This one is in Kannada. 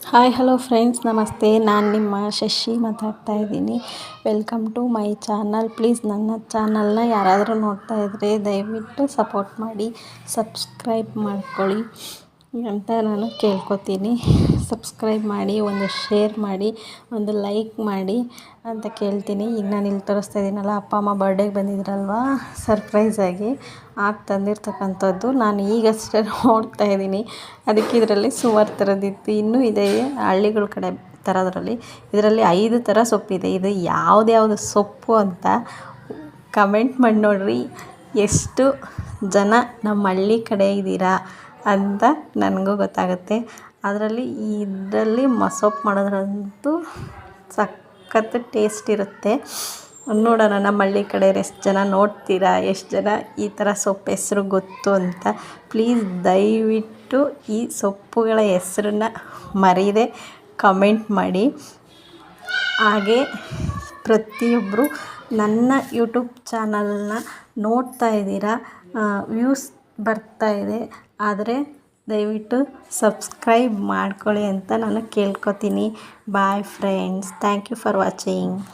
ಹಾಯ್ ಹಲೋ ಫ್ರೆಂಡ್ಸ್, ನಮಸ್ತೆ. ನಾನು ನಿಮ್ಮ ಶಶಿ ಮಾತಾಡ್ತಾ ಇದ್ದೀನಿ. Welcome to my channel. Please ನನ್ನ ಚಾನಲ್ನ ಯಾರಾದರೂ ನೋಡ್ತಾ ಇದ್ದರೆ ದಯವಿಟ್ಟು ಸಪೋರ್ಟ್ ಮಾಡಿ, ಸಬ್ಸ್ಕ್ರೈಬ್ ಮಾಡ್ಕೊಳ್ಳಿ ಅಂತ ನಾನು ಕೇಳ್ಕೊತೀನಿ. ಸಬ್ಸ್ಕ್ರೈಬ್ ಮಾಡಿ, ಒಂದು ಶೇರ್ ಮಾಡಿ, ಒಂದು ಲೈಕ್ ಮಾಡಿ ಅಂತ ಕೇಳ್ತೀನಿ. ಈಗ ನಾನು ಇಲ್ಲಿ ತೋರಿಸ್ತಾ ಇದ್ದೀನಲ್ಲ, ಅಪ್ಪ ಅಮ್ಮ ಬರ್ಡೇಗೆ ಬಂದಿದ್ರಲ್ವಾ, ಸರ್ಪ್ರೈಸಾಗಿ ತಂದಿರ್ತಕ್ಕಂಥದ್ದು. ನಾನು ಈಗಷ್ಟೇ ನೋಡ್ತಾ ಇದ್ದೀನಿ. ಅದಕ್ಕೆ ಇದರಲ್ಲಿ ಸುಮಾರು ಥರದ್ದಿತ್ತು. ಇನ್ನೂ ಇದೆ ಹಳ್ಳಿಗಳ ಕಡೆ ತರೋದ್ರಲ್ಲಿ. ಇದರಲ್ಲಿ 5 ಥರ ಸೊಪ್ಪಿದೆ. ಇದು ಯಾವ್ದ್ಯಾವುದು ಸೊಪ್ಪು ಅಂತ ಕಮೆಂಟ್ ಮಾಡಿ ನೋಡ್ರಿ. ಎಷ್ಟು ಜನ ನಮ್ಮ ಹಳ್ಳಿ ಕಡೆ ಇದ್ದೀರಾ ಅಂತ ನನಗೂ ಗೊತ್ತಾಗುತ್ತೆ. ಇದರಲ್ಲಿ ಸೊಪ್ಪು ಮಾಡೋದ್ರಂತೂ ಸಖತ್ತು ಟೇಸ್ಟ್ ಇರುತ್ತೆ. ನೋಡೋಣ ನಮ್ಮ ಹಳ್ಳಿ ಕಡೆ ಎಷ್ಟು ಜನ ನೋಡ್ತೀರಾ, ಎಷ್ಟು ಜನ ಈ ಥರ ಸೊಪ್ಪು ಹೆಸರು ಗೊತ್ತು ಅಂತ. ಪ್ಲೀಸ್ ದಯವಿಟ್ಟು ಈ ಸೊಪ್ಪುಗಳ ಹೆಸರನ್ನ ಮರೀದೆ ಕಮೆಂಟ್ ಮಾಡಿ. ಹಾಗೆ ಪ್ರತಿಯೊಬ್ಬರು ನನ್ನ ಯೂಟ್ಯೂಬ್ ಚಾನಲ್ನ ನೋಡ್ತಾ ಇದ್ದೀರಾ, ವ್ಯೂಸ್ ಬರ್ತಾ ಇದೆ, ಆದರೆ ದಯವಿಟ್ಟು ಸಬ್ಸ್ಕ್ರೈಬ್ ಮಾಡ್ಕೊಳ್ಳಿ ಅಂತ ನಾನು ಕೇಳ್ಕೊತೀನಿ. Bye friends, thank you for watching.